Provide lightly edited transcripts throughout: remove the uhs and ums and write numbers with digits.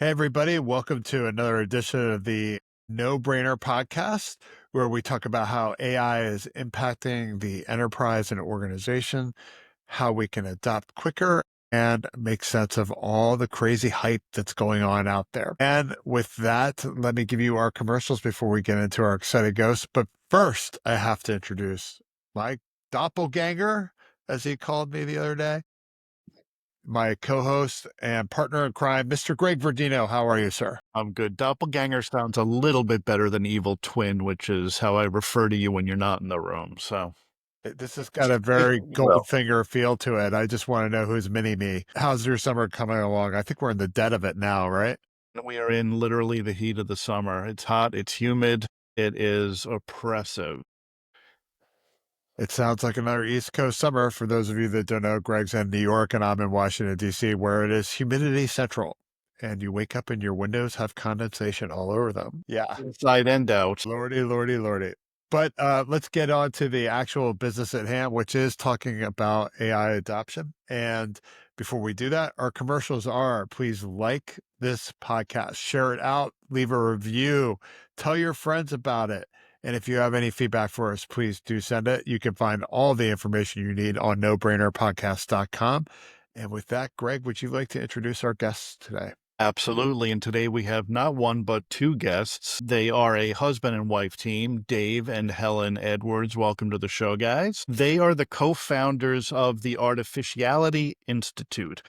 Hey, everybody. Welcome to another edition of the No Brainer podcast, where we talk about how AI is impacting the enterprise and organization, how we can adopt quicker, and make sense of all the crazy hype that's going on out there. And with that, let me give you our commercials before we get into our excited ghosts. But first, I have to introduce my doppelganger, as he called me the other day, my co-host and partner in crime, Mr. Greg Verdino. How are you, sir? I'm good. Doppelganger sounds a little bit better than evil twin, which is how I refer to you when you're not in the room. So, This has got a very well, Goldfinger feel to it. I just want to know who's mini me. How's your summer coming along? I think we're in the dead of it now, right? we are in literally the heat of the summer. It's hot, it's humid, it is oppressive. It sounds like another East Coast summer. For those of you that don't know, Greg's in New York and I'm in Washington, D.C., where it is humidity central. And you wake up and your windows have condensation all over them. Yeah. Inside and out. Lordy, lordy, lordy. But let's get on to the actual business at hand, which is talking about AI adoption. And before we do that, our commercials are please like this podcast, share it out, leave a review, tell your friends about it. And if you have any feedback for us, please do send it. You can find all the information you need on nobrainerpodcast.com. And with that, Greg, would you like to introduce our guests today? Absolutely. And today we have not one, but two guests. They are a husband and wife team, Dave and Helen Edwards. Welcome to the show, guys. They are the co-founders of the Artificiality Institute.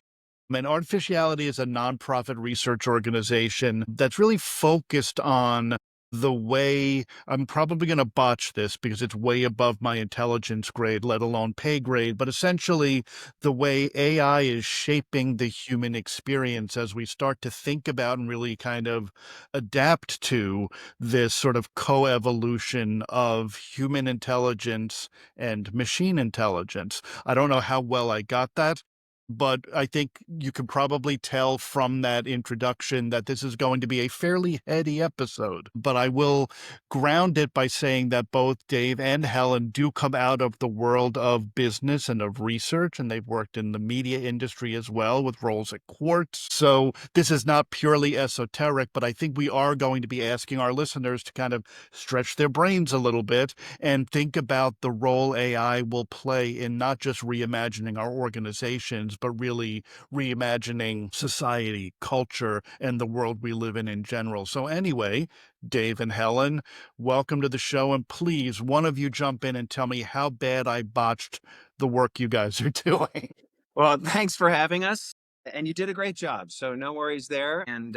And Artificiality is a nonprofit research organization that's really focused on the way I'm probably going to botch this because it's way above my intelligence grade, let alone pay grade, but essentially the way AI is shaping the human experience as we start to think about and really kind of adapt to this sort of coevolution of human intelligence and machine intelligence. I don't know how well I got that, but I think you can probably tell from that introduction that this is going to be a fairly heady episode. But I will ground it by saying that both Dave and Helen do come out of the world of business and of research, and they've worked in the media industry as well with roles at Quartz. So this is not purely esoteric, but I think we are going to be asking our listeners to kind of stretch their brains a little bit and think about the role AI will play in not just reimagining our organizations, but really reimagining society, culture, and the world we live in general. So anyway, Dave and Helen, welcome to the show. And please, one of you jump in and tell me how bad I botched the work you guys are doing. Well, thanks for having us. And you did a great job. So no worries there. And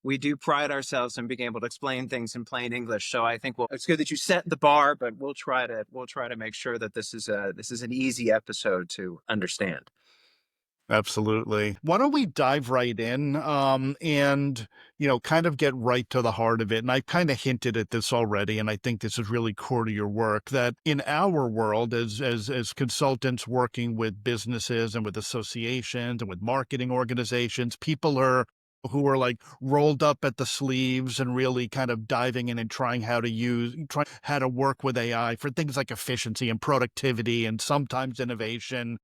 we do pride ourselves in being able to explain things in plain English. So I think it's good that you set the bar, but we'll try to make sure that this is an easy episode to understand. Absolutely. Why don't we dive right in and, kind of get right to the heart of it. And I kind of hinted at this already, and I think this is really core to your work, that in our world as consultants working with businesses and with associations and with marketing organizations, people are who are like rolled up at the sleeves and really kind of diving in and trying how to work with AI for things like efficiency and productivity and sometimes innovation,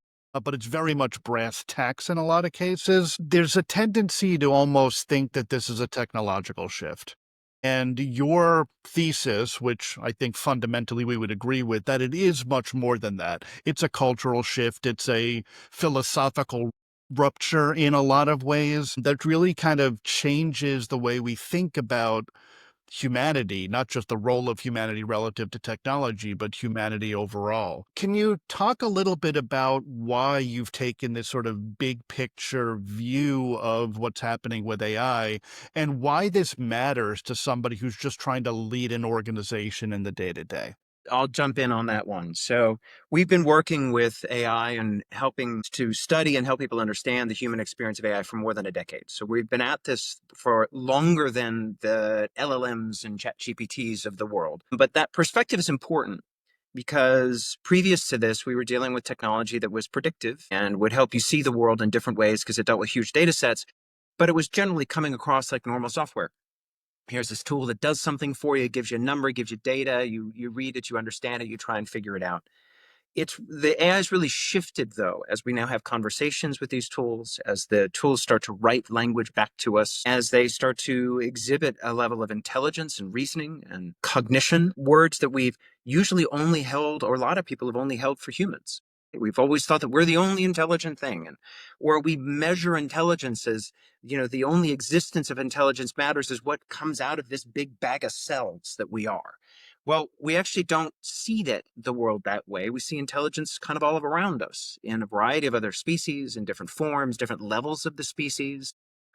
but it's very much brass tacks in a lot of cases. There's a tendency to almost think that this is a technological shift. And your thesis, which I think fundamentally we would agree with, that it is much more than that. It's a cultural shift. It's a philosophical rupture in a lot of ways that really kind of changes the way we think about humanity, not just the role of humanity relative to technology, but humanity overall. Can you talk a little bit about why you've taken this sort of big picture view of what's happening with AI and why this matters to somebody who's just trying to lead an organization in the day-to-day? I'll jump in on that one. So we've been working with AI and helping to study and help people understand the human experience of AI for more than a decade. So we've been at this for longer than the LLMs and chat GPTs of the world. But that perspective is important because previous to this, we were dealing with technology that was predictive and would help you see the world in different ways because it dealt with huge data sets, but it was generally coming across like normal software. Here's this tool that does something for you, gives you a number, gives you data, you read it, you understand it, you try and figure it out. The AI has really shifted, though, as we now have conversations with these tools, as the tools start to write language back to us, as they start to exhibit a level of intelligence and reasoning and cognition, words that we've usually only held, or a lot of people have only held for humans. We've always thought that we're the only intelligent thing, or we measure intelligence as, the only existence of intelligence matters is what comes out of this big bag of cells that we are. Well, we actually don't see the world that way. We see intelligence kind of all around us in a variety of other species, in different forms, different levels of the species.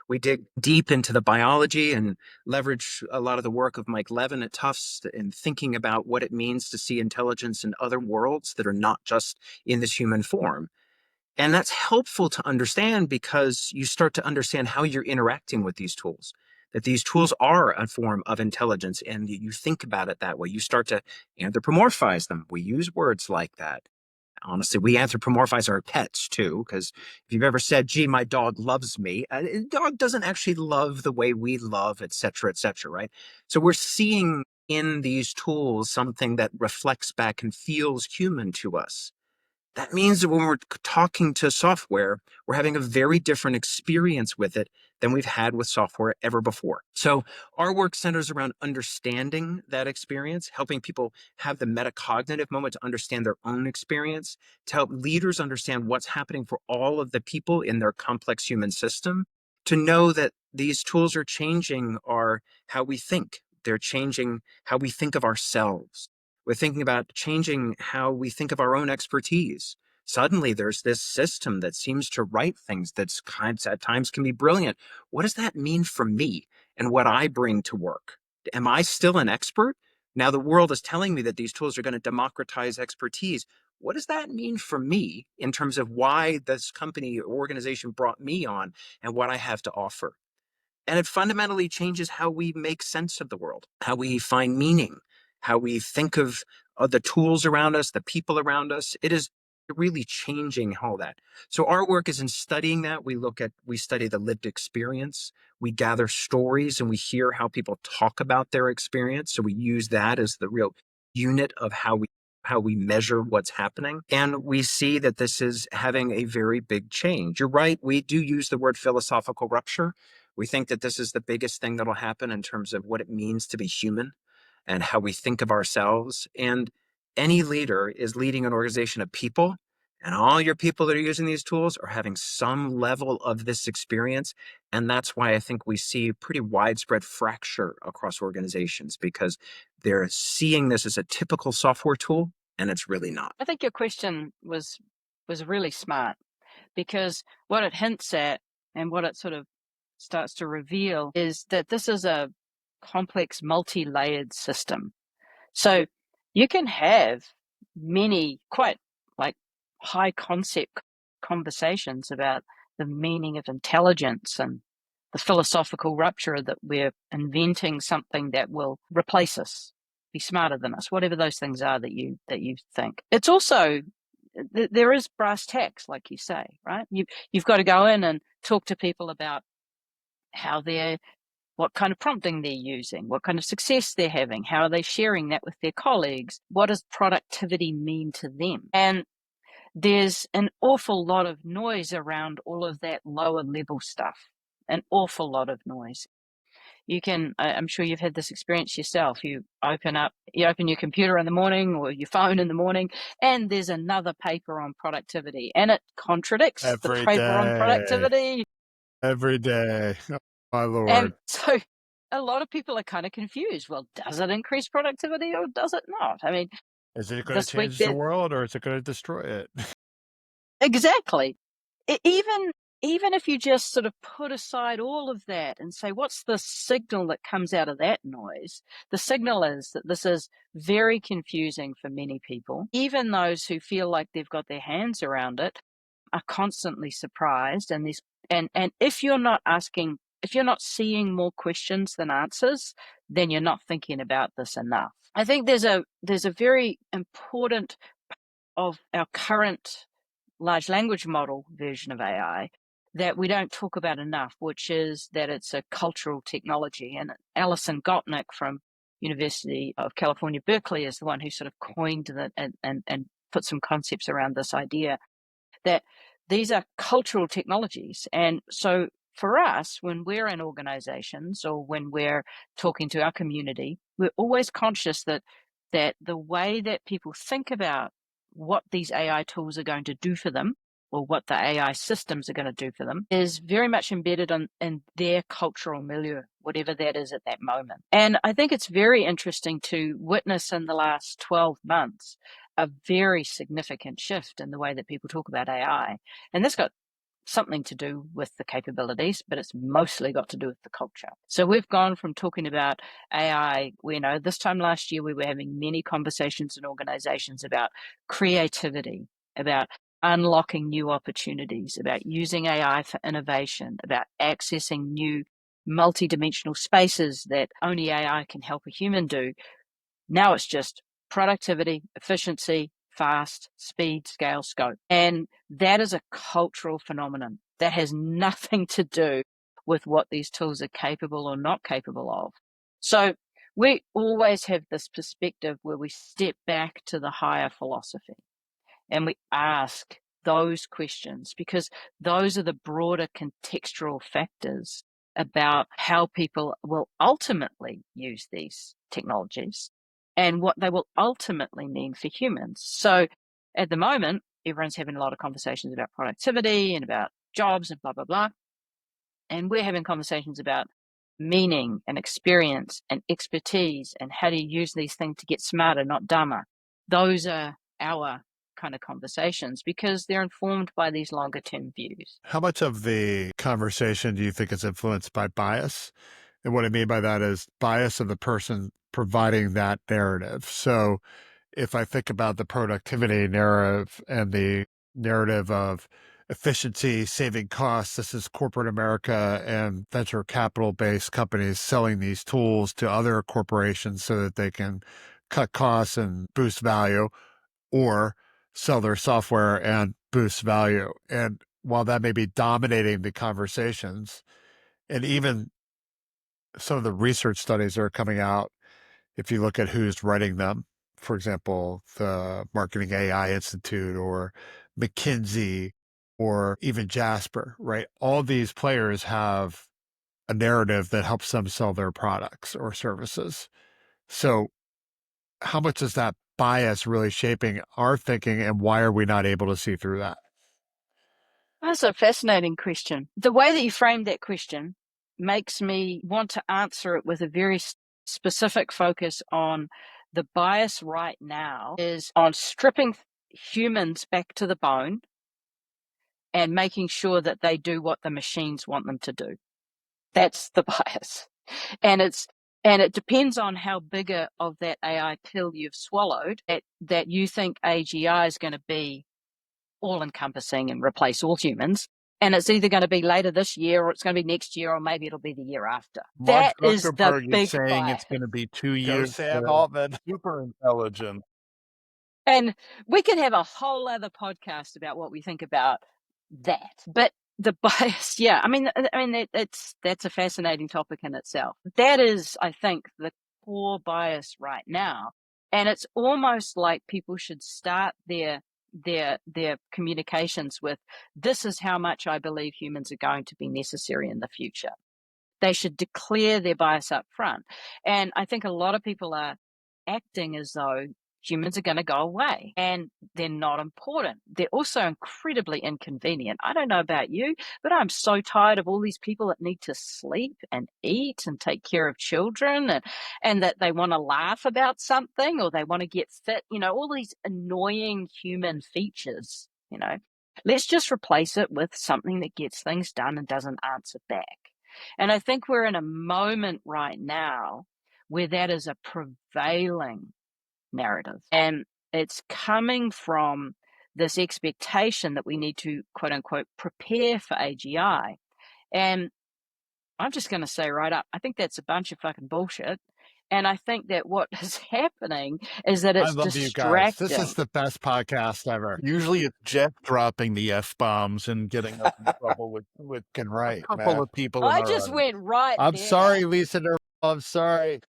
We dig deep into the biology and leverage a lot of the work of Mike Levin at Tufts in thinking about what it means to see intelligence in other worlds that are not just in this human form. And that's helpful to understand because you start to understand how you're interacting with these tools, that these tools are a form of intelligence, and you think about it that way. You start to anthropomorphize them. We use words like that. Honestly, we anthropomorphize our pets too, because if you've ever said, gee, my dog loves me, a dog doesn't actually love the way we love, et cetera, right? So we're seeing in these tools something that reflects back and feels human to us. That means that when we're talking to software, we're having a very different experience with it than we've had with software ever before. So our work centers around understanding that experience, helping people have the metacognitive moment to understand their own experience, to help leaders understand what's happening for all of the people in their complex human system, to know that these tools are changing how we think. They're changing how we think of ourselves. We're thinking about changing how we think of our own expertise. Suddenly, there's this system that seems to write things that at times can be brilliant. What does that mean for me and what I bring to work? Am I still an expert? Now, the world is telling me that these tools are going to democratize expertise. What does that mean for me in terms of why this company or organization brought me on and what I have to offer? And it fundamentally changes how we make sense of the world, how we find meaning, how we think of the tools around us, the people around us. It is really changing all that. So our work is in studying that. We study the lived experience. We gather stories and we hear how people talk about their experience. So we use that as the real unit of how we measure what's happening. And we see that this is having a very big change. You're right. We do use the word philosophical rupture. We think that this is the biggest thing that'll happen in terms of what it means to be human and how we think of ourselves. And any leader is leading an organization of people, and all your people that are using these tools are having some level of this experience. And that's why I think we see pretty widespread fracture across organizations, because they're seeing this as a typical software tool, and it's really not. I think your question was really smart, because what it hints at and what it sort of starts to reveal is that this is a complex, multi-layered system. So you can have many quite like high concept conversations about the meaning of intelligence and the philosophical rupture that we're inventing something that will replace us, be smarter than us, whatever those things are that you think. It's also, there is brass tacks, like you say, right? You've got to go in and talk to people about what kind of prompting they're using, what kind of success they're having, how are they sharing that with their colleagues, what does productivity mean to them? And there's an awful lot of noise around all of that lower level stuff, an awful lot of noise. I'm sure you've had this experience yourself. You open your computer in the morning or your phone in the morning, and there's another paper on productivity, and it contradicts the Every paper on day. productivity. Every day. Oh, my And Lord. so a lot of people are kind of confused. Well, does it increase productivity or does it not? I mean, Is it going to this week change the world or is it going to destroy it? exactly. Even if you just sort of put aside all of that and say, what's the signal that comes out of that noise? The signal is that this is very confusing for many people. Even those who feel like they've got their hands around it are constantly surprised. And if you're not seeing more questions than answers, then you're not thinking about this enough. I think there's a very important of our current large language model version of AI that we don't talk about enough, which is that it's a cultural technology. And Alison Gopnik from University of California, Berkeley is the one who sort of coined that and put some concepts around this idea that these are cultural technologies. And so for us, when we're in organizations or when we're talking to our community, we're always conscious that the way that people think about what these AI tools are going to do for them, or what the AI systems are going to do for them, is very much embedded in their cultural milieu, whatever that is at that moment. And I think it's very interesting to witness in the last 12 months a very significant shift in the way that people talk about AI. And this got something to do with the capabilities, but it's mostly got to do with the culture. So we've gone from talking about AI, this time last year, we were having many conversations in organizations about creativity, about unlocking new opportunities, about using AI for innovation, about accessing new multidimensional spaces that only AI can help a human do. Now it's just productivity, efficiency, fast, speed, scale, scope. And that is a cultural phenomenon that has nothing to do with what these tools are capable or not capable of. So we always have this perspective where we step back to the higher philosophy and we ask those questions, because those are the broader contextual factors about how people will ultimately use these technologies and what they will ultimately mean for humans. So at the moment, everyone's having a lot of conversations about productivity and about jobs and blah, blah, blah. And we're having conversations about meaning and experience and expertise and how to use these things to get smarter, not dumber. Those are our kind of conversations because they're informed by these longer term views. How much of the conversation do you think is influenced by bias? And what I mean by that is bias of the person providing that narrative. So if I think about the productivity narrative and the narrative of efficiency, saving costs, this is corporate America and venture capital based companies selling these tools to other corporations so that they can cut costs and boost value, or sell their software and boost value. And while that may be dominating the conversations, and even some of the research studies that are coming out, if you look at who's writing them, for example, the Marketing AI Institute or McKinsey or even Jasper, right? All these players have a narrative that helps them sell their products or services. So how much is that bias really shaping our thinking, and why are we not able to see through that? That's a fascinating question. The way that you framed that question makes me want to answer it with a very specific focus on the bias right now is on stripping humans back to the bone and making sure that they do what the machines want them to do. That's the bias. And it depends on how big of that AI pill you've swallowed that you think AGI is going to be all-encompassing and replace all humans. And it's either going to be later this year, or it's going to be next year, or maybe it'll be the year after. Mark That is the Zuckerberg big is saying bias. it's going to be 2 Go years. Sam Altman. Super intelligent. And we could have a whole other podcast about what we think about that. But the bias, yeah, I mean, that's a fascinating topic in itself. That is, I think, the core bias right now. And it's almost like people should start their communications with, this is how much I believe humans are going to be necessary in the future. They should declare their bias up front. And I think a lot of people are acting as though humans are going to go away and they're not important. They're also incredibly inconvenient. I don't know about you, but I'm so tired of all these people that need to sleep and eat and take care of children, and that they want to laugh about something or they want to get fit, all these annoying human features, Let's just replace it with something that gets things done and doesn't answer back. And I think we're in a moment right now where that is a prevailing narrative. And it's coming from this expectation that we need to, quote unquote, prepare for AGI. And I'm just going to say right up, I think that's a bunch of fucking bullshit. And I think that what is happening is that it's I love distracting. you guys. This is the best podcast ever. Usually it's Geoff dropping the F-bombs and getting us in trouble with Fucking right, a couple man. of people. I just went right I'm there. sorry, Lisa. I'm sorry.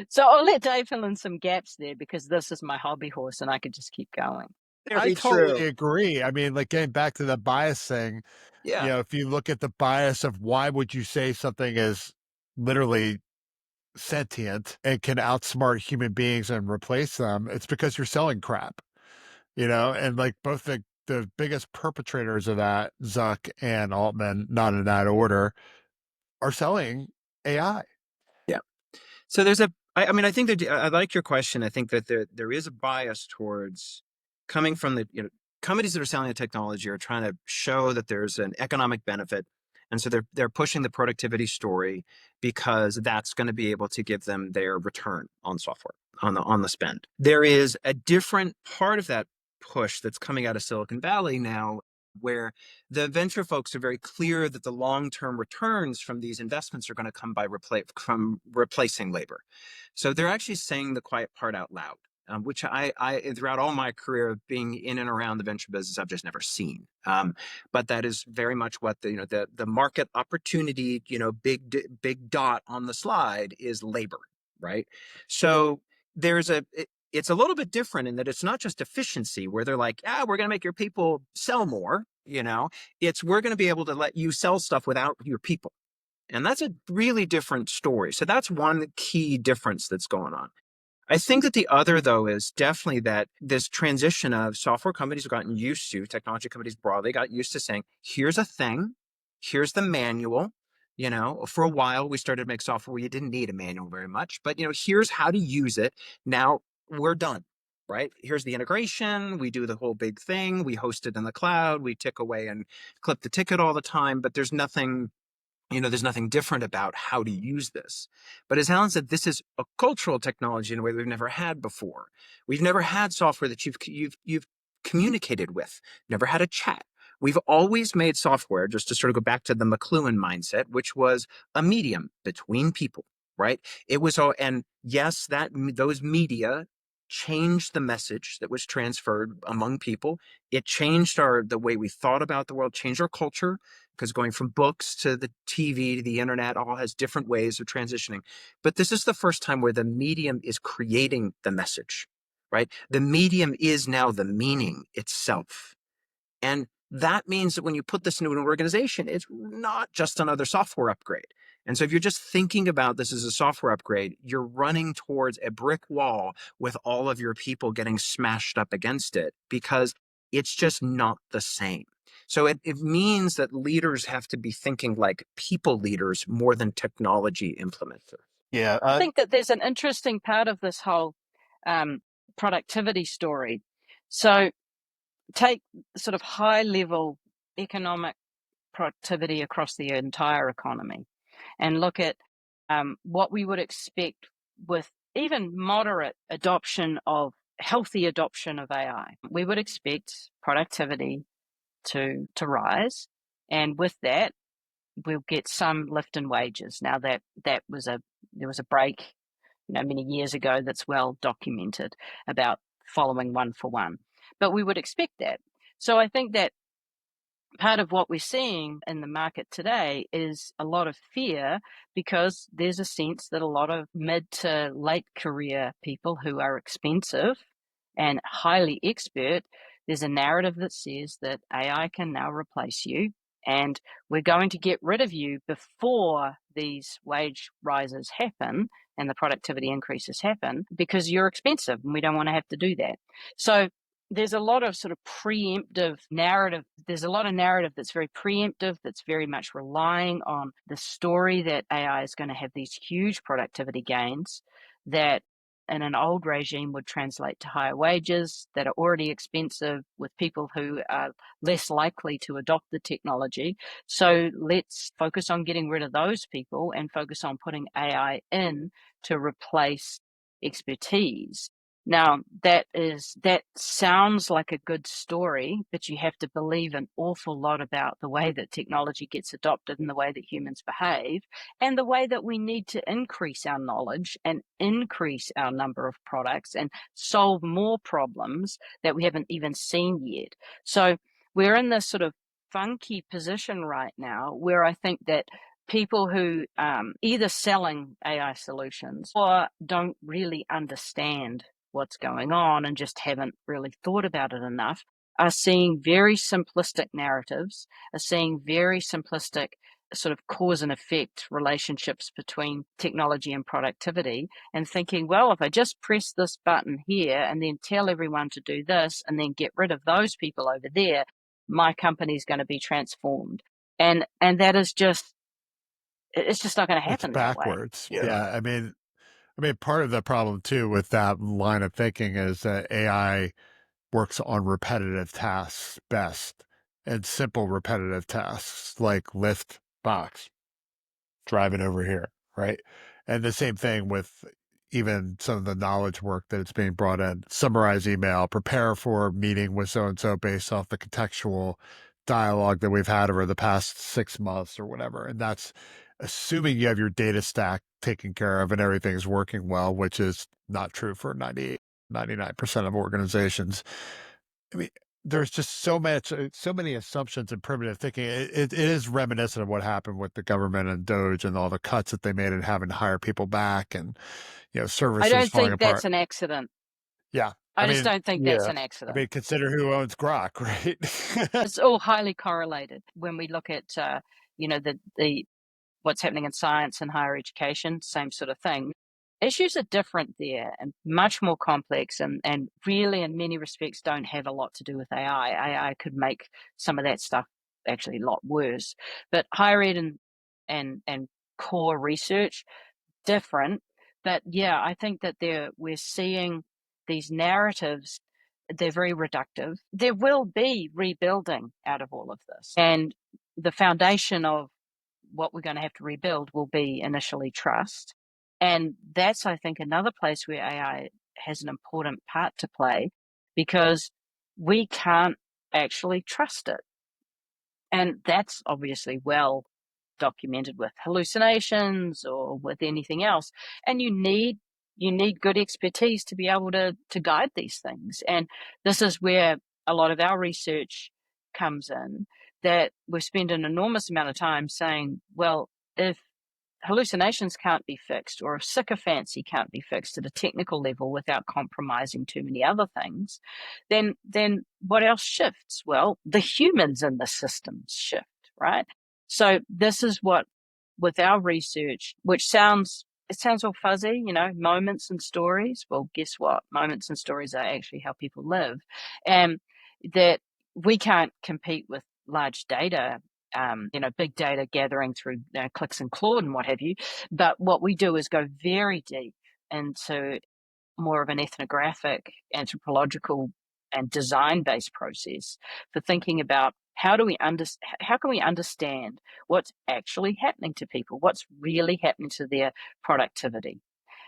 So I'll let Dave fill in some gaps there because this is my hobby horse and I could just keep going. I Very totally true. agree. I mean, like getting back to the bias thing, Yeah. if you look at the bias of why would you say something is literally sentient and can outsmart human beings and replace them, it's because you're selling crap, and like both the biggest perpetrators of that, Zuck and Altman, not in that order, are selling AI. Yeah. So I mean, I think that I like your question. I think that there is a bias towards coming from companies that are selling the technology are trying to show that there's an economic benefit. And so they're pushing the productivity story because that's going to be able to give them their return on software, on the spend. There is a different part of that push that's coming out of Silicon Valley now, where the venture folks are very clear that the long-term returns from these investments are going to come from replacing labor. So they're actually saying the quiet part out loud, which I throughout all my career of being in and around the venture business, I've just never seen. But that is very much what the market opportunity, big dot on the slide is labor, right? So it's a little bit different in that it's not just efficiency where they're like, we're going to make your people sell more, it's we're going to be able to let you sell stuff without your people. And that's a really different story. So that's one key difference that's going on. I think that the other, though, is definitely that this transition of software companies have gotten used to, technology companies broadly got used to saying, here's a thing, here's the manual. For a while, we started to make software where you didn't need a manual very much, but, here's how to use it. Now we're done, right? Here's the integration. We do the whole big thing. We host it in the cloud. We tick away and clip the ticket all the time, but there's nothing different about how to use this. But as Alan said, this is a cultural technology in a way we've never had before. We've never had software that you've communicated with, never had a chat. We've always made software, just to sort of go back to the McLuhan mindset, which was a medium between people, right? It was all, and yes, those media changed the message that was transferred among people. It changed the way we thought about the world, changed our culture, because going from books to the TV to the internet all has different ways of transitioning. But this is the first time where the medium is creating the message, right? The medium is now the meaning itself. And that means that when you put this into an organization, it's not just another software upgrade. And so if you're just thinking about this as a software upgrade, you're running towards a brick wall with all of your people getting smashed up against it because it's just not the same. So it means that leaders have to be thinking like people leaders more than technology implementers. Yeah. I think that there's an interesting part of this whole productivity story. So take sort of high level economic productivity across the entire economy and look at what we would expect with even moderate healthy adoption of AI. We would expect productivity to rise, and with that, we'll get some lift in wages. Now there was a break, many years ago that's well documented about following one for one, but we would expect that. So I think that part of what we're seeing in the market today is a lot of fear because there's a sense that a lot of mid to late career people who are expensive and highly expert, there's a narrative that says that AI can now replace you and we're going to get rid of you before these wage rises happen and the productivity increases happen because you're expensive and we don't want to have to do that. So there's a lot of sort of preemptive narrative. There's a lot of narrative that's very preemptive, that's very much relying on the story that AI is going to have these huge productivity gains that in an old regime would translate to higher wages that are already expensive with people who are less likely to adopt the technology. So let's focus on getting rid of those people and focus on putting AI in to replace expertise. Now, that sounds like a good story, but you have to believe an awful lot about the way that technology gets adopted and the way that humans behave and the way that we need to increase our knowledge and increase our number of products and solve more problems that we haven't even seen yet. So we're in this sort of funky position right now where I think that people who either selling AI solutions or don't really understand what's going on and just haven't really thought about it enough are seeing very simplistic narratives, are seeing very simplistic sort of cause and effect relationships between technology and productivity, and thinking, well, if I just press this button here and then tell everyone to do this and then get rid of those people over there, my company is going to be transformed. And that is just, it's just not going to It's happen that way. backwards. Yeah. I mean, part of the problem too with that line of thinking is that AI works on repetitive tasks best, and simple repetitive tasks like lift box, driving over here, right? And the same thing with even some of the knowledge work that it's being brought in. Summarize email, prepare for a meeting with so and so based off the contextual dialogue that we've had over the past 6 months or whatever. And that's assuming you have your data stack taken care of and everything's working well, which is not true for 99% of organizations. I mean, there's just so many assumptions and primitive thinking. It is reminiscent of what happened with the government and Doge and all the cuts that they made and having to hire people back and, I services don't falling think that's apart. an accident. Yeah. I I just mean, don't think that's Yeah. an accident. consider who owns Grok, right? It's all highly correlated. When we look at, the what's happening in science and higher education, same sort of thing. Issues are different there and much more complex, and really in many respects don't have a lot to do with AI. AI could make some of that stuff actually a lot worse. But higher ed and core research, different. But yeah, I think that we're seeing these narratives, they're very reductive. There will be rebuilding out of all of this. And the foundation of what we're going to have to rebuild will be initially trust. And that's, I think, another place where AI has an important part to play, because we can't actually trust it. And that's obviously well documented with hallucinations or with anything else. And you need good expertise to be able to guide these things. And this is where a lot of our research comes in, that we spend an enormous amount of time saying, well, if hallucinations can't be fixed, or if sycophancy can't be fixed at a technical level without compromising too many other things, then what else shifts? Well, the humans in the systems shift, right? So this is what, with our research, which sounds all fuzzy, moments and stories. Well, guess what? Moments and stories are actually how people live, and that we can't compete with large data, big data gathering through clicks and Claude and what have you. But what we do is go very deep into more of an ethnographic, anthropological, and design-based process for thinking about how can we understand what's actually happening to people, what's really happening to their productivity.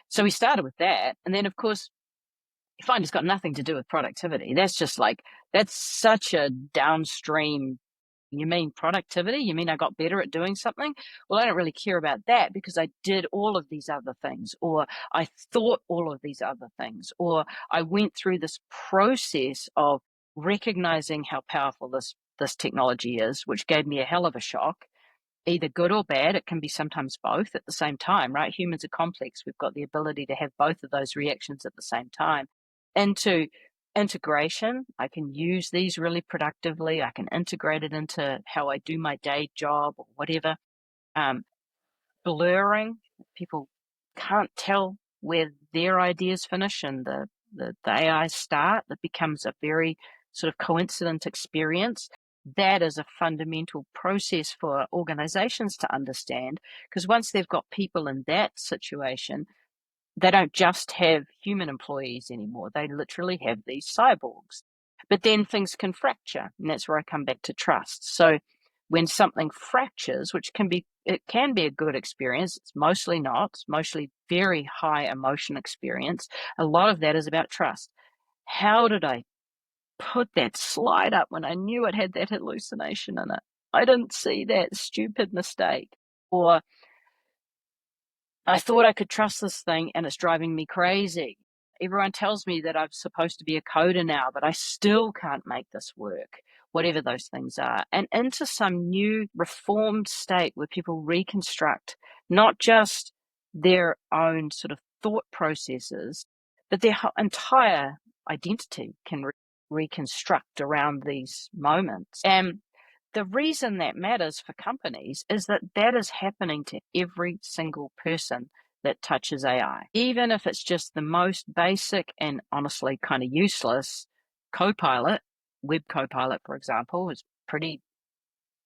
So we started with that, and then of course you find it's got nothing to do with productivity. That's such a downstream. You mean productivity? You mean I got better at doing something? Well, I don't really care about that, because I did all of these other things, or I thought all of these other things, or I went through this process of recognizing how powerful this technology is, which gave me a hell of a shock, either good or bad. It can be sometimes both at the same time, right? Humans are complex. We've got the ability to have both of those reactions at the same time. Into integration, I can use these really productively. I can integrate it into how I do my day job or whatever. Blurring, people can't tell where their ideas finish and the AI start. That becomes a very sort of coincident experience. That is a fundamental process for organizations to understand, because once they've got people in that situation, they don't just have human employees anymore. They literally have these cyborgs. But then things can fracture, and that's where I come back to trust. So when something fractures, it can be a good experience, it's mostly not, it's mostly very high emotion experience. A lot of that is about trust. How did I put that slide up when I knew it had that hallucination in it? I didn't see that stupid mistake. Or I thought I could trust this thing and it's driving me crazy. Everyone tells me that I'm supposed to be a coder now, but I still can't make this work. whatever those things are, and into some new reformed state where people reconstruct not just their own sort of thought processes, but their entire identity can reconstruct around these moments. And the reason that matters for companies is that that is happening to every single person that touches AI. Even if it's just the most basic and honestly kind of useless Copilot, Web Copilot, for example, is pretty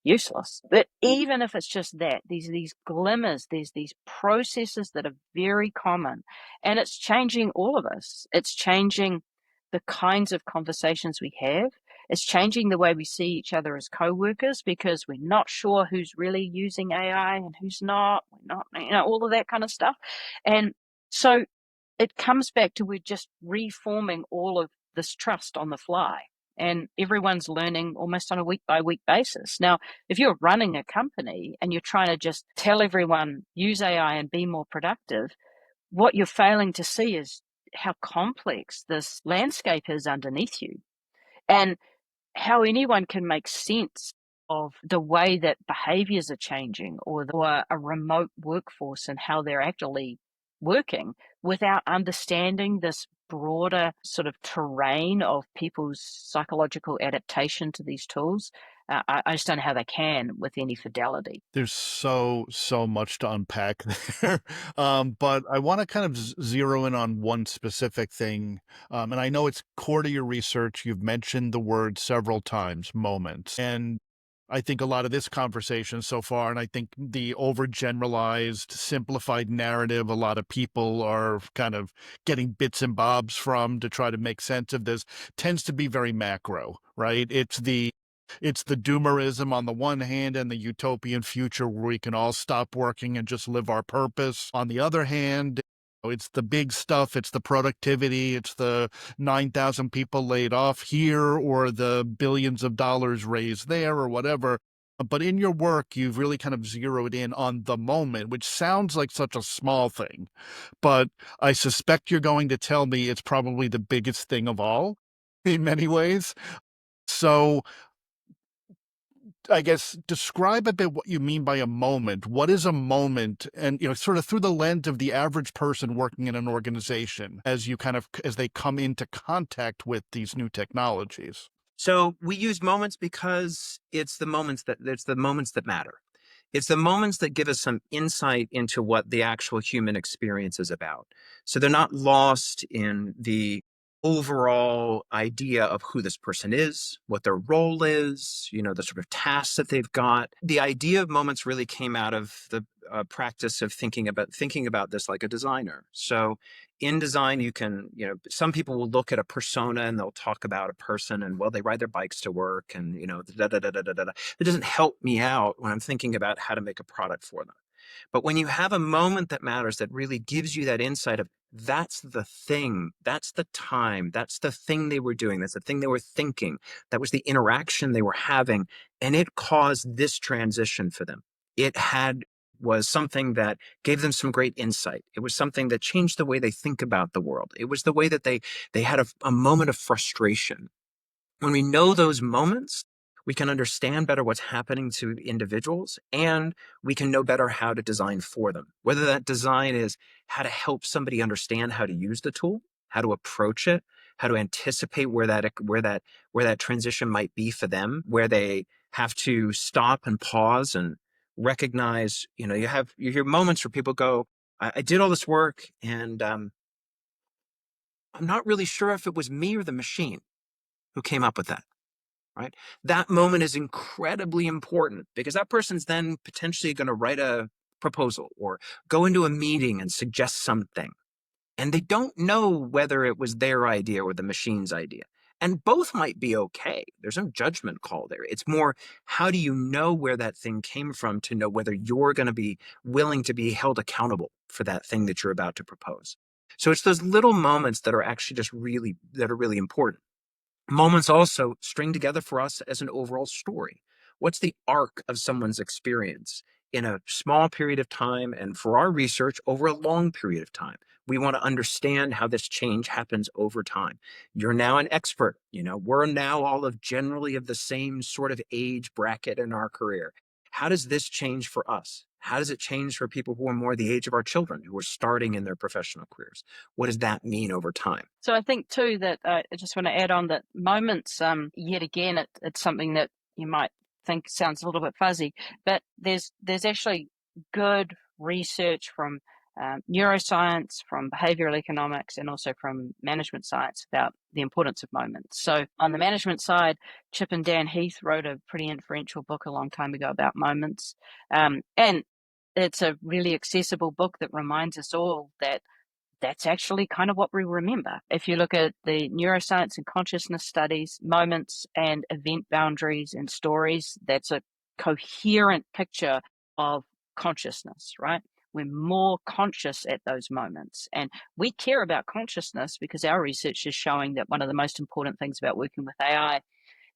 useless. But even if it's just that, these glimmers, there's these processes that are very common, and it's changing all of us. It's changing the kinds of conversations we have. It's changing the way we see each other as co-workers, because we're not sure who's really using AI and who's not. We're not, all of that kind of stuff. And so it comes back to we're just reforming all of this trust on the fly. And everyone's learning almost on a week by week basis. Now, if you're running a company and you're trying to just tell everyone use AI and be more productive, what you're failing to see is how complex this landscape is underneath you, and how anyone can make sense of the way that behaviors are changing, or a remote workforce and how they're actually working, without understanding this broader sort of terrain of people's psychological adaptation to these tools. I just don't know how they can with any fidelity. There's so much to unpack there. But I want to kind of zero in on one specific thing. And I know it's core to your research. You've mentioned the word several times, moments. And I think a lot of this conversation so far, and I think the overgeneralized, simplified narrative a lot of people are kind of getting bits and bobs from to try to make sense of this, tends to be very macro, right? It's the doomerism on the one hand and the utopian future where we can all stop working and just live our purpose. On the other hand, it's the big stuff. It's the productivity. It's the 9,000 people laid off here, or the billions of dollars raised there, or whatever. But in your work, you've really kind of zeroed in on the moment, which sounds like such a small thing. But I suspect you're going to tell me it's probably the biggest thing of all in many ways. So I guess describe a bit what you mean by a moment. What is a moment? And, sort of through the lens of the average person working in an organization as they come into contact with these new technologies. So we use moments because it's the moments that matter. It's the moments that give us some insight into what the actual human experience is about. So they're not lost in the overall idea of who this person is, what their role is, the sort of tasks that they've got. The idea of moments really came out of the practice of thinking about this like a designer. So in design, you can, some people will look at a persona and they'll talk about a person and, well, they ride their bikes to work and, da, da, da, da, da, da, da. It doesn't help me out when I'm thinking about how to make a product for them. But when you have a moment that matters, that really gives you that insight of that's the thing, that's the time, that's the thing they were doing, that's the thing they were thinking, that was the interaction they were having, and it caused this transition for them. Was something that gave them some great insight. It was something that changed the way they think about the world. It was the way that they had a moment of frustration. When we know those moments, we can understand better what's happening to individuals, and we can know better how to design for them. Whether that design is how to help somebody understand how to use the tool, how to approach it, how to anticipate where that transition might be for them, where they have to stop and pause and recognize, you hear moments where people go, I did all this work and I'm not really sure if it was me or the machine who came up with that. Right? That moment is incredibly important because that person's then potentially going to write a proposal or go into a meeting and suggest something. And they don't know whether it was their idea or the machine's idea. And both might be okay. There's no judgment call there. It's more, how do you know where that thing came from to know whether you're going to be willing to be held accountable for that thing that you're about to propose? So it's those little moments that are actually that are really important. Moments also string together for us as an overall story. What's the arc of someone's experience? in a small period of time, and for our research over a long period of time. We want to understand how this change happens over time. You're now an expert. We're now all generally of the same sort of age bracket in our career. How does this change for us? How does it change for people who are more the age of our children, who are starting in their professional careers? What does that mean over time? So I think too that I just want to add on that moments, yet again, it's something that you might think sounds a little bit fuzzy, but there's actually good research from neuroscience, from behavioral economics, and also from management science about the importance of moments. So on the management side, Chip and Dan Heath wrote a pretty influential book a long time ago about moments. And it's a really accessible book that reminds us all that that's actually kind of what we remember. If you look at the neuroscience and consciousness studies, moments and event boundaries and stories, that's a coherent picture of consciousness, right? We're more conscious at those moments. And we care about consciousness because our research is showing that one of the most important things about working with AI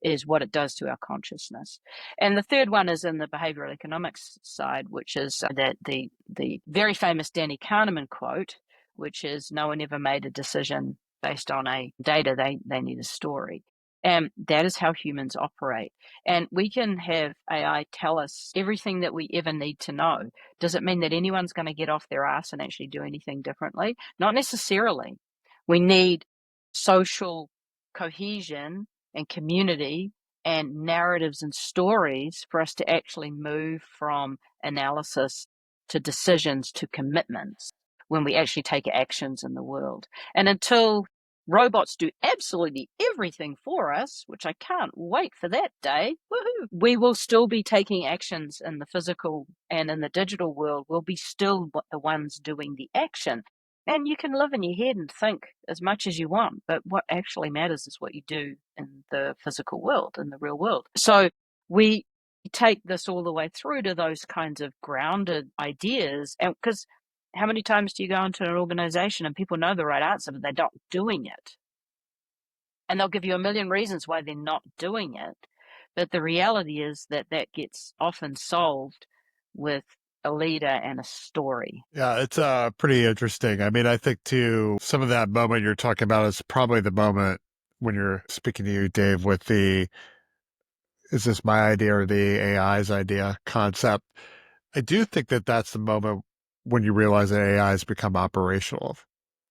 is what it does to our consciousness. And the third one is in the behavioral economics side, which is that the very famous Danny Kahneman quote, which is no one ever made a decision based on a data, they need a story. And that is how humans operate. And we can have AI tell us everything that we ever need to know. Does it mean that anyone's going to get off their ass and actually do anything differently? Not necessarily. We need social cohesion and community and narratives and stories for us to actually move from analysis to decisions to commitments when we actually take actions in the world. And until robots do absolutely everything for us, which I can't wait for that day, woohoo, we will still be taking actions in the physical and in the digital world. We'll be still the ones doing the action. And you can live in your head and think as much as you want, but what actually matters is what you do in the physical world, in the real world. So we take this all the way through to those kinds of grounded ideas. And because how many times do you go into an organization and people know the right answer, but they're not doing it? And they'll give you a million reasons why they're not doing it. But the reality is that gets often solved with a leader and a story. Yeah, it's pretty interesting. I mean, I think too, some of that moment you're talking about is probably the moment when you're speaking to you, Dave, with the, is this my idea or the AI's idea concept? I do think that that's the moment when you realize that AI has become operational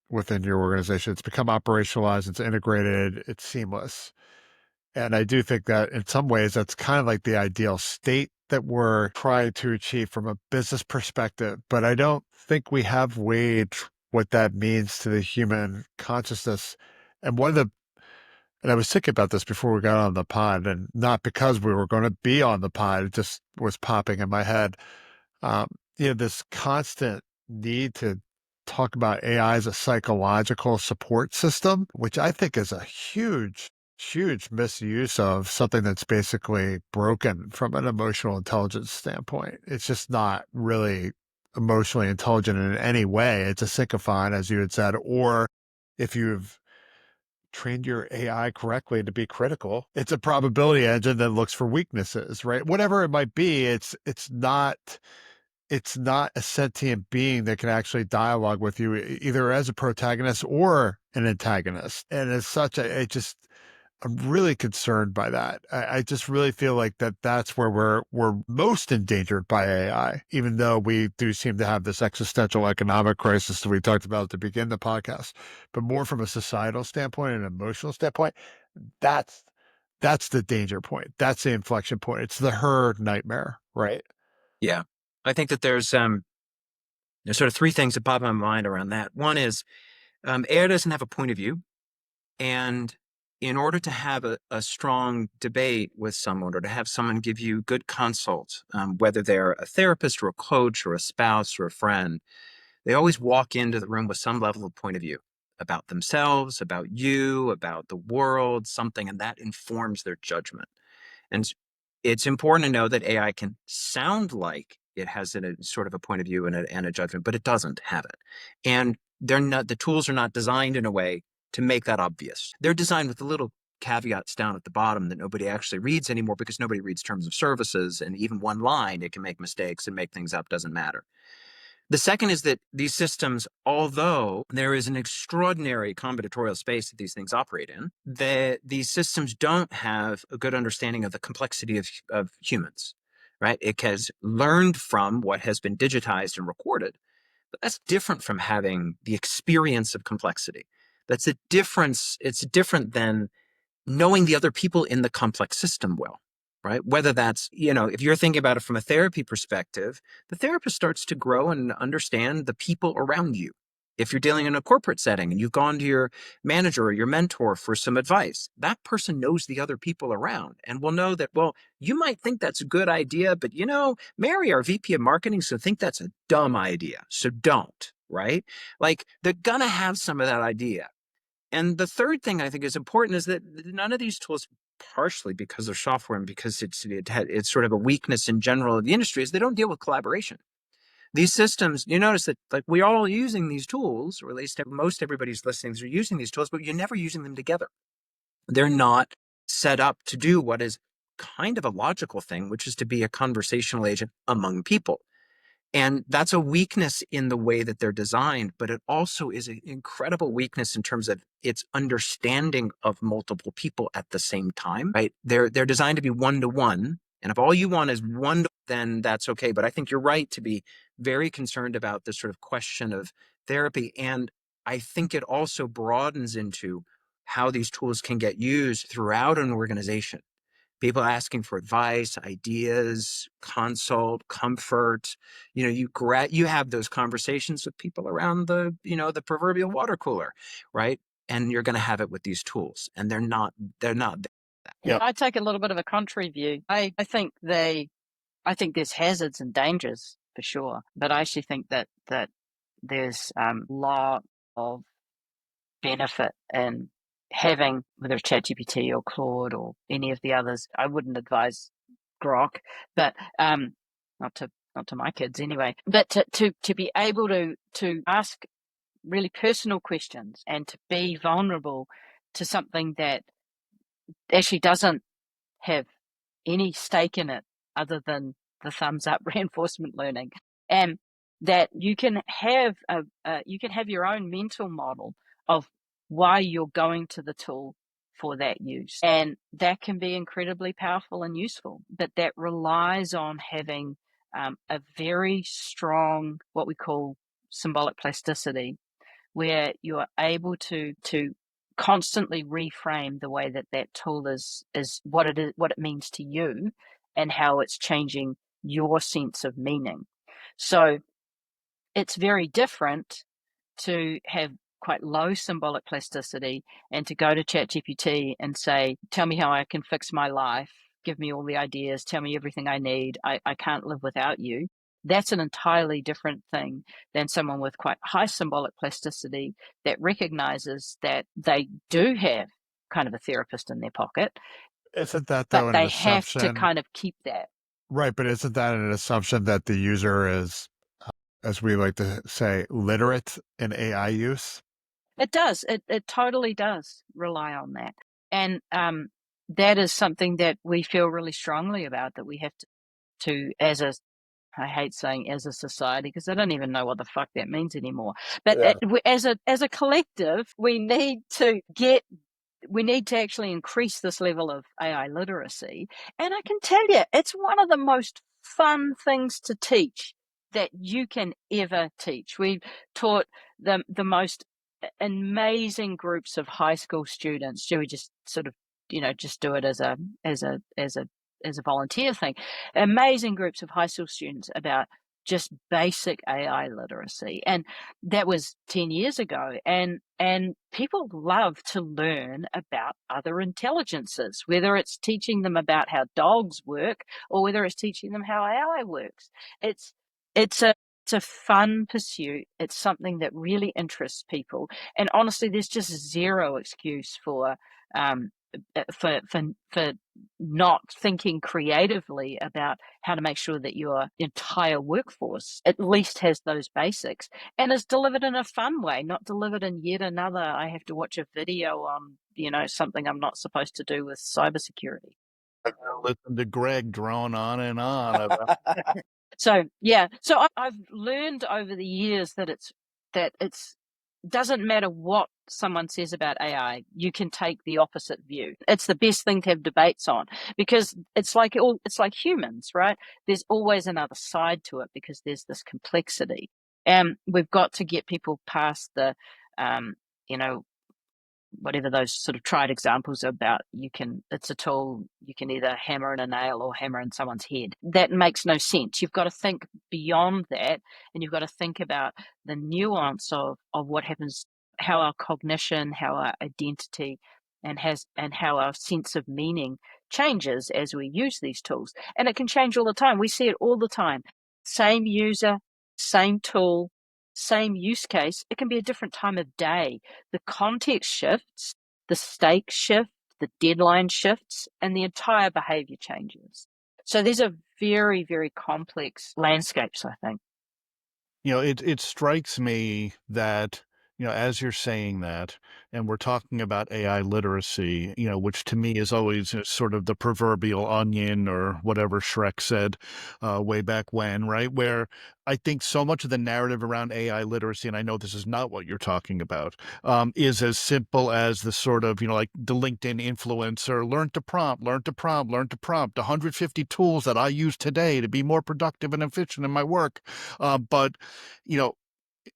within your organization. It's become operationalized, it's integrated, it's seamless. And I do think that in some ways, that's kind of like the ideal state that we're trying to achieve from a business perspective. But I don't think we have weighed what that means to the human consciousness. And and I was thinking about this before we got on the pod, and not because we were going to be on the pod, it just was popping in my head. Um, this constant need to talk about AI as a psychological support system, which I think is a huge misuse of something that's basically broken from an emotional intelligence standpoint. It's just not really emotionally intelligent in any way. It's a sycophant, as you had said, or if you've trained your AI correctly to be critical, it's a probability engine that looks for weaknesses, right? Whatever it might be, it's not a sentient being that can actually dialogue with you either as a protagonist or an antagonist. And as such, I'm really concerned by that. I just really feel like that's where we're most endangered by AI, even though we do seem to have this existential economic crisis that we talked about to begin the podcast. But more from a societal standpoint and an emotional standpoint, that's the danger point. That's the inflection point. It's the herd nightmare, right? Yeah. I think that there's sort of three things that pop in my mind around that. One is AI doesn't have a point of view. And in order to have a strong debate with someone, or to have someone give you good consult, whether they're a therapist or a coach or a spouse or a friend, they always walk into the room with some level of point of view about themselves, about you, about the world, something, and that informs their judgment. And it's important to know that AI can sound like it has a sort of a point of view and a judgment, but it doesn't have it. And the tools are not designed in a way to make that obvious. They're designed with a little caveats down at the bottom that nobody actually reads anymore because nobody reads terms of services, and even one line, it can make mistakes and make things up, doesn't matter. The second is that these systems, although there is an extraordinary combinatorial space that these things operate in, these systems don't have a good understanding of the complexity of humans, right? It has learned from what has been digitized and recorded, but that's different from having the experience of complexity. That's a difference. It's different than knowing the other people in the complex system well, right? Whether that's, if you're thinking about it from a therapy perspective, the therapist starts to grow and understand the people around you. If you're dealing in a corporate setting and you've gone to your manager or your mentor for some advice, that person knows the other people around and will know that, well, you might think that's a good idea, but Mary, our VP of marketing, so think that's a dumb idea. So don't, right? Like they're going to have some of that idea. And the third thing I think is important is that none of these tools, partially because they're software and because it's sort of a weakness in general of the industry, is they don't deal with collaboration. These systems, you notice that like we're all using these tools, or at least most everybody's listening are using these tools, but you're never using them together. They're not set up to do what is kind of a logical thing, which is to be a conversational agent among people. And that's a weakness in the way that they're designed, but it also is an incredible weakness in terms of its understanding of multiple people at the same time, right? They're designed to be one-to-one. And if all you want is one, then that's okay. But I think you're right to be very concerned about this sort of question of therapy. And I think it also broadens into how these tools can get used throughout an organization. People asking for advice, ideas, consult, comfort. You have those conversations with people around the proverbial water cooler, right? And you're going to have it with these tools, and they're not. Yep. I take a little bit of a contrary view. I think there's hazards and dangers for sure, but I actually think that there's a lot of benefit in having, whether it's ChatGPT or Claude or any of the others. I wouldn't advise Grok, but not to my kids anyway. But to be able to ask really personal questions and to be vulnerable to something that actually doesn't have any stake in it other than the thumbs up reinforcement learning, and that you can have your own mental model of why you're going to the tool for that use, and that can be incredibly powerful and useful. But that relies on having a very strong, what we call symbolic plasticity, where you are able to constantly reframe the way that tool is what it means to you, and how it's changing your sense of meaning. So it's very different to have quite low symbolic plasticity and to go to ChatGPT and say, tell me how I can fix my life, give me all the ideas, tell me everything I need, I can't live without you. That's an entirely different thing than someone with quite high symbolic plasticity that recognizes that they do have kind of a therapist in their pocket, Isn't that, though, but an they have to assumption? kind of keep that. Right, but isn't that an assumption that the user is, as we like to say, literate in AI use? It does. It totally does rely on that. And that is something that we feel really strongly about, that we have to I hate saying as a society, because I don't even know what the fuck that means anymore. But as a collective, we need to actually increase this level of AI literacy. And I can tell you, it's one of the most fun things to teach that you can ever teach. We've taught the most amazing groups of high school students. Do we just sort of, just do it as a volunteer thing? Amazing groups of high school students about just basic AI literacy. And that was 10 years ago. And people love to learn about other intelligences, whether it's teaching them about how dogs work or whether it's teaching them how AI works. It's a fun pursuit. It's something that really interests people. And honestly, there's just zero excuse for for not thinking creatively about how to make sure that your entire workforce at least has those basics and is delivered in a fun way, not delivered in yet another, I have to watch a video on, something I'm not supposed to do with cybersecurity. Listen to Greg drone on and on about. So yeah, so I've learned over the years that it's doesn't matter what someone says about AI, you can take the opposite view. It's the best thing to have debates on because it's like humans, right? There's always another side to it because there's this complexity, and we've got to get people past the, you know, whatever those sort of tried examples about it's a tool, you can either hammer in a nail or hammer in someone's head. That makes no sense. You've got to think beyond that, and you've got to think about the nuance of what happens, how our cognition, how our identity, and how our sense of meaning changes as we use these tools. And it can change all the time. We see it all the time. Same user, same tool, same use case. It can be a different time of day. The context shifts, the stakes shift, the deadline shifts, and the entire behavior changes. So these are very, very complex landscapes, I think. It strikes me that, as you're saying that, and we're talking about AI literacy, which to me is always sort of the proverbial onion or whatever Shrek said way back when, right? Where I think so much of the narrative around AI literacy, and I know this is not what you're talking about, is as simple as the sort of, like the LinkedIn influencer, learn to prompt, learn to prompt, learn to prompt, 150 tools that I use today to be more productive and efficient in my work. But you know,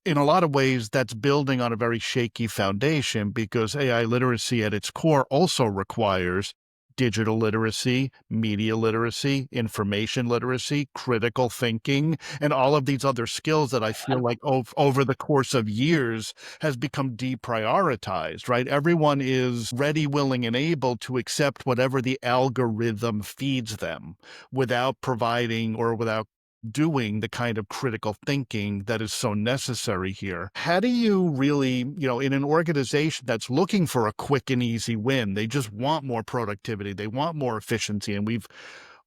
in a lot of ways, that's building on a very shaky foundation because AI literacy at its core also requires digital literacy, media literacy, information literacy, critical thinking, and all of these other skills that I feel like over the course of years has become deprioritized, right? Everyone is ready, willing, and able to accept whatever the algorithm feeds them without providing or without doing the kind of critical thinking that is so necessary here. How do you really, in an organization that's looking for a quick and easy win, they just want more productivity, they want more efficiency, and we've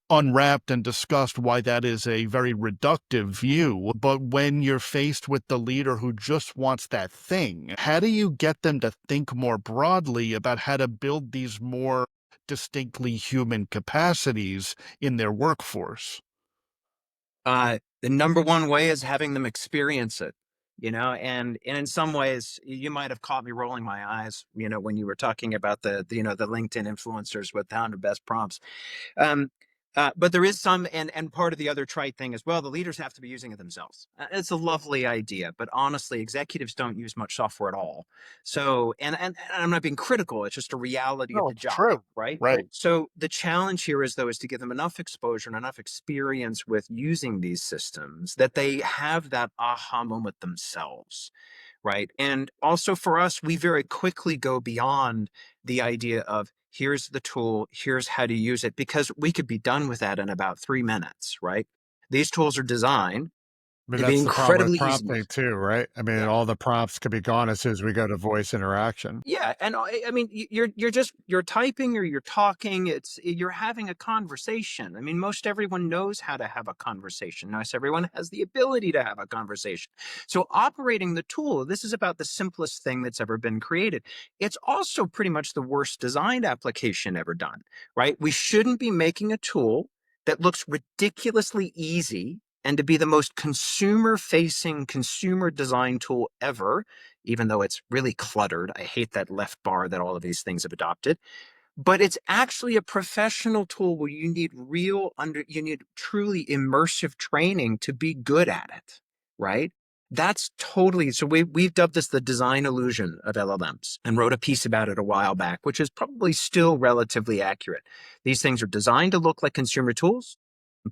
unwrapped and discussed why that is a very reductive view. But when you're faced with the leader who just wants that thing, how do you get them to think more broadly about how to build these more distinctly human capacities in their workforce? The number one way is having them experience it, and in some ways you might have caught me rolling my eyes, when you were talking about the LinkedIn influencers with down to best prompts. Um, but there is some, and part of the other trite thing as well, the leaders have to be using it themselves. It's a lovely idea, but honestly, executives don't use much software at all. So, and I'm not being critical, it's just a reality of No, the it's job, true. right? Right. So the challenge here is, though, is to give them enough exposure and enough experience with using these systems that they have that aha moment themselves, right? And also for us, we very quickly go beyond the idea of here's the tool, here's how to use it, because we could be done with that in about 3 minutes, right? These tools are designed I mean, to be that's the problem with incredibly easy to prompting use. too, right? I mean, Yeah. all the prompts could be gone as soon as we go to voice interaction. Yeah, and I mean, you're typing or you're talking. You're having a conversation. I mean, most everyone knows how to have a conversation. Most everyone has the ability to have a conversation. So operating the tool, this is about the simplest thing that's ever been created. It's also pretty much the worst designed application ever done, right? We shouldn't be making a tool that looks ridiculously easy and to be the most consumer facing consumer design tool ever, even though it's really cluttered. I hate that left bar that all of these things have adopted. But it's actually a professional tool where you need truly immersive training to be good at it, right? That's totally, so we've dubbed this the design illusion of LLMs and wrote a piece about it a while back, which is probably still relatively accurate. These things are designed to look like consumer tools,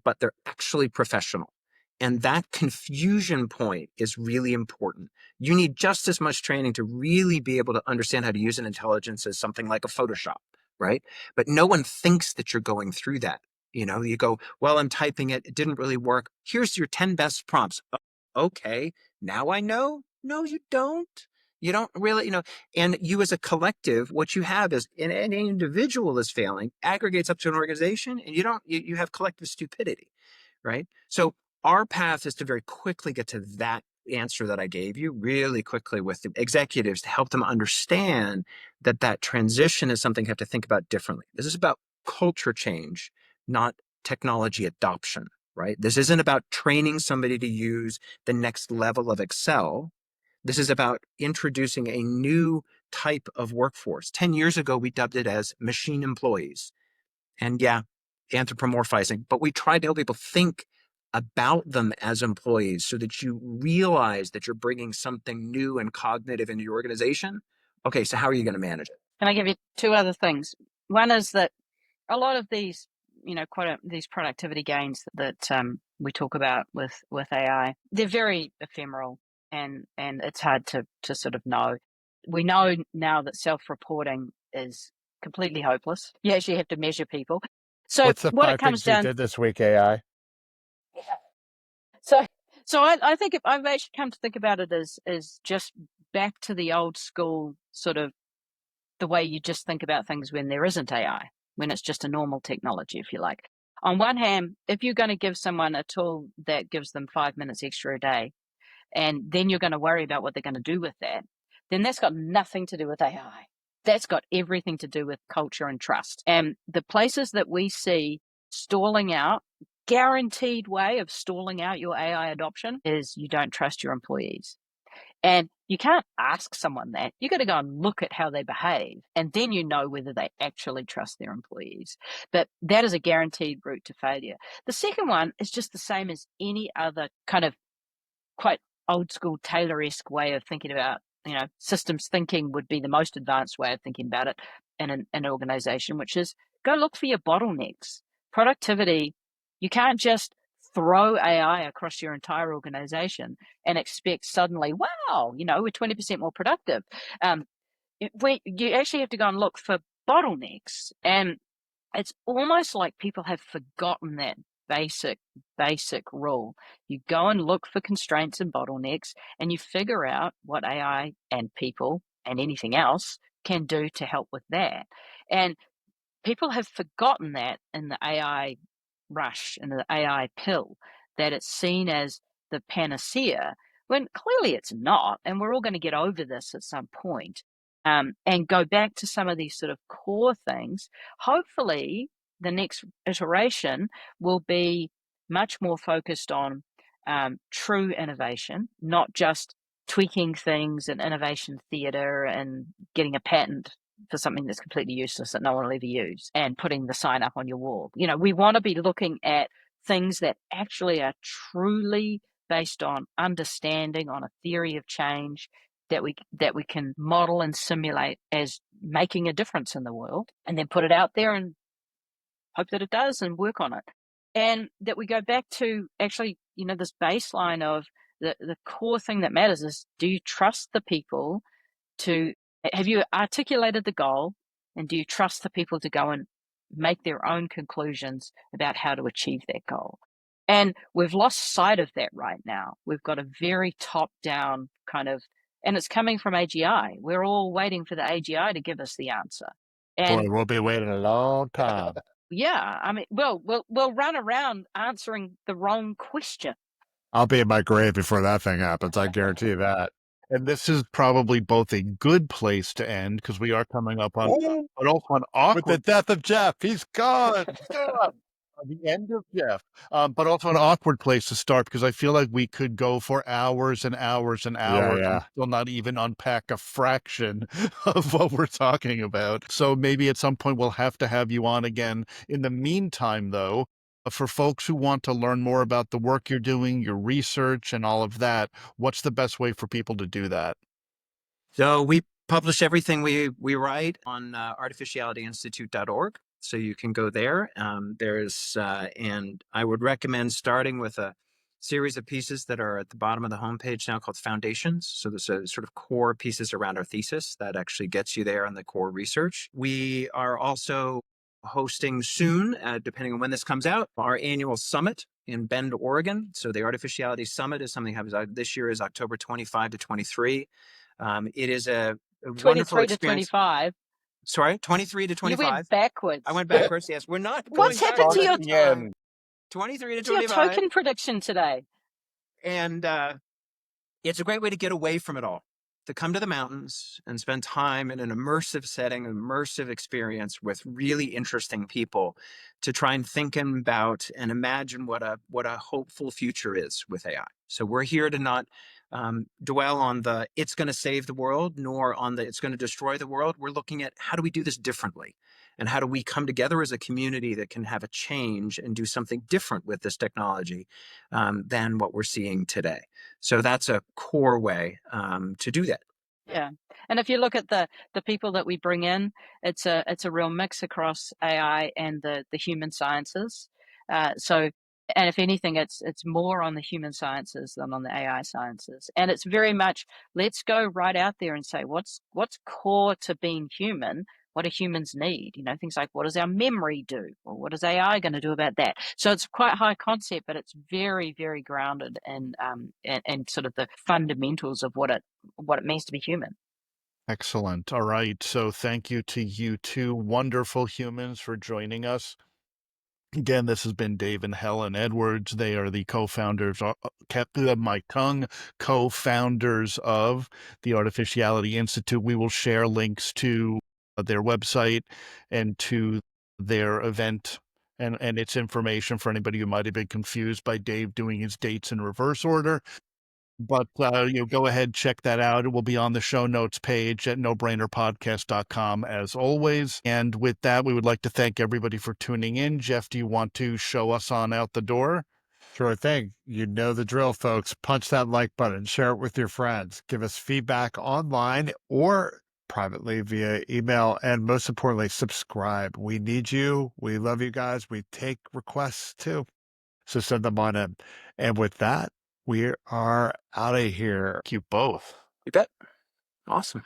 but they're actually professional. And that confusion point is really important. You need just as much training to really be able to understand how to use an intelligence as something like a Photoshop, right? But no one thinks that you're going through that. You go, well, I'm typing it. It didn't really work. Here's your 10 best prompts. Okay, now I know. No, you don't. You don't really, and you as a collective, what you have is an individual is failing, aggregates up to an organization, and you have collective stupidity, right? So our path is to very quickly get to that answer that I gave you really quickly with the executives to help them understand that transition is something you have to think about differently. This is about culture change, not technology adoption, right? This isn't about training somebody to use the next level of Excel. This is about introducing a new type of workforce. 10 years ago, we dubbed it as machine employees. And yeah, anthropomorphizing, but we tried to help people think about them as employees so that you realize that you're bringing something new and cognitive into your organization. Okay, so how are you going to manage it? Can I give you two other things? One is that a lot of these, these productivity gains that we talk about with AI, they're very ephemeral, and it's hard to sort of know. We know now that self-reporting is completely hopeless. You actually have to measure people. So What's the what it 5 comes things you down, did this week, AI? so I think I've actually come to think about it as just back to the old school sort of the way you just think about things when there isn't AI, when it's just a normal technology, if you like. On one hand, if you're going to give someone a tool that gives them 5 minutes extra a day, and then you're going to worry about what they're going to do with that, then that's got nothing to do with AI. That's got everything to do with culture and trust. And the places that we see stalling out, guaranteed way of stalling out your AI adoption is you don't trust your employees. And you can't ask someone that. You got to go and look at how they behave, and then you know whether they actually trust their employees. But that is a guaranteed route to failure. The second one is just the same as any other kind of quite old school Taylor-esque way of thinking about, systems thinking would be the most advanced way of thinking about it in an organization, which is go look for your bottlenecks. Productivity, you can't just throw AI across your entire organization and expect suddenly, wow, we're 20% more productive. You actually have to go and look for bottlenecks. And it's almost like people have forgotten that basic rule. You go and look for constraints and bottlenecks, and you figure out what AI and people and anything else can do to help with that. And people have forgotten that in the AI rush and the AI pill, that it's seen as the panacea, when clearly it's not. And we're all going to get over this at some point, and go back to some of these sort of core things. Hopefully, the next iteration will be much more focused on true innovation, not just tweaking things and innovation theater and getting a patent for something that's completely useless that no one will ever use and putting the sign up on your wall. We want to be looking at things that actually are truly based on understanding, on a theory of change that we can model and simulate as making a difference in the world, and then put it out there and hope that it does and work on it. And that we go back to actually, this baseline of the core thing that matters is, do you trust the people have you articulated the goal, and do you trust the people to go and make their own conclusions about how to achieve that goal? And we've lost sight of that right now. We've got a very top-down kind of, and it's coming from AGI. We're all waiting for the AGI to give us the answer. Boy, And we'll be waiting a long time. yeah, I mean, we'll run around answering the wrong question. I'll be in my grave before that thing happens. I guarantee that. And this is probably both a good place to end because we are coming up on, but also an With the awkward death of Geoff, he's gone. the end of Geoff, but also an awkward place to start because I feel like we could go for hours and hours and hours and Yeah. still not even unpack a fraction of what we're talking about. So maybe at some point we'll have to have you on again. In the meantime, though, for folks who want to learn more about the work you're doing, your research, and all of that, what's the best way for people to do that? So we publish everything we write on artificialityinstitute.org. So you can go there. And I would recommend starting with a series of pieces that are at the bottom of the homepage now called Foundations. So there's a sort of core pieces around our thesis that actually gets you there on the core research. We are also hosting soon, depending on when this comes out, our annual summit in Bend, Oregon. So the Artificiality Summit is something that happens this year is October 25 to 23. It is a wonderful 23 to experience. 25. Sorry, 23 to You 25. went backwards. I went backwards. Yes, we're not What's going happened to backwards. your 23 to to your 25. token prediction today? And it's a great way to get away from it all, to come to the mountains and spend time in an immersive setting, an immersive experience with really interesting people, to try and think about and imagine what a hopeful future is with AI. So we're here to not dwell on the it's going to save the world, nor on the it's going to destroy the world. We're looking at how do we do this differently, and how do we come together as a community that can have a change and do something different with this technology than what we're seeing today. So that's a core way to do that. Yeah. And if you look at the people that we bring in, it's a real mix across AI and the human sciences. So, and if anything, it's more on the human sciences than on the AI sciences. And it's very much, let's go right out there and say what's core to being human. What do humans need? You know, things like, what does our memory do? Or what is AI going to do about that? So it's quite high concept, but it's very, very grounded in and sort of the fundamentals of what it means to be human. Excellent. All right. So thank you to you two wonderful humans for joining us. Again, this has been Dave and Helen Edwards. They are the co-founders, co-founders of the Artificiality Institute. We will share links to their website and to their event and its information for anybody who might have been confused by Dave doing his dates in reverse order. But go ahead, check that out. It will be on the show notes page at nobrainerpodcast.com as always. And with that, we would like to thank everybody for tuning in. Geoff, do you want to show us on out the door? Sure thing. You know the drill, folks. Punch that like button, share it with your friends, give us feedback online or privately via email, and most importantly, subscribe. We need you. We love you guys. We take requests too. So send them on in. And with that, we are out of here. Thank you both. You bet. Awesome.